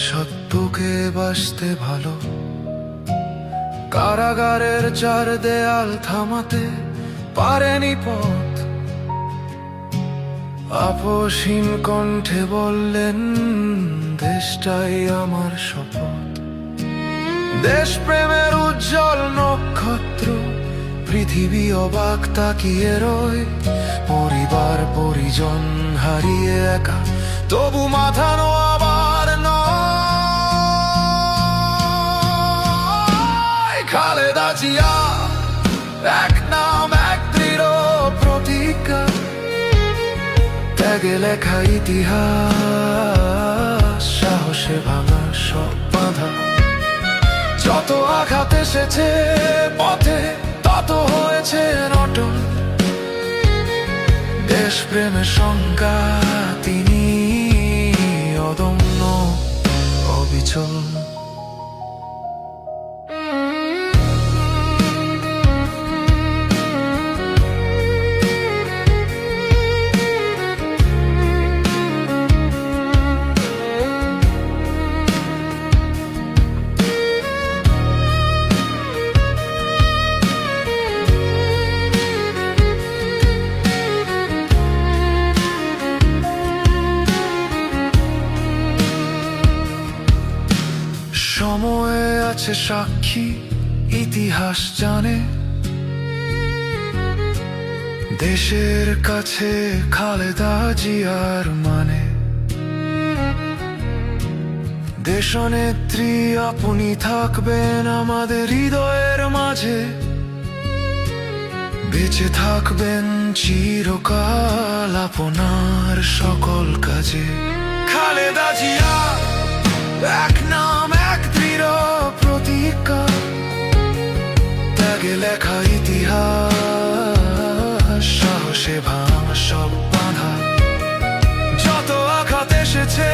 সত্যকে বাসতে ভালো, কারাগারের চার দেয়াল থামাতে পারেনি পথ। আপসহীন কণ্ঠে বললেন, দেশটাই আমার শপথ। দেশপ্রেমের উজ্জ্বল নক্ষত্র, পৃথিবী অবাক তাকিয়ে রয়। পরিবার পরিজন হারিয়ে একা, তবু মাথানো আবার নয়। খালেদা জিয়া এক নাম, এক দৃঢ় প্রতিজ্ঞা, ত্যাগে লেখা ইতিহাস, সাহসে ভাঙা সব বাধা। যত আঘাত এসেছে পথে, তত হয়েছে নটন। দেশপ্রেমের সংজ্ঞা তিনি, অদম্য অবিচল। সময়ে আছে সাক্ষী, ইতিহাস জানে। দেশের কাছে খালেদা জিয়ার মানে। দেশনেত্রী আপনি থাকবেন আমাদের হৃদয়ের মাঝে, বেঁচে থাকবেন চিরকাল আপনার সকল কাজে। খালেদা জিয়া এক নাম, এক দৃঢ় প্রতিজ্ঞা, ত্যাগে লেখা ইতিহাস, সাহসে ভাঙা সব বাধা। যত আঘাত এসেছে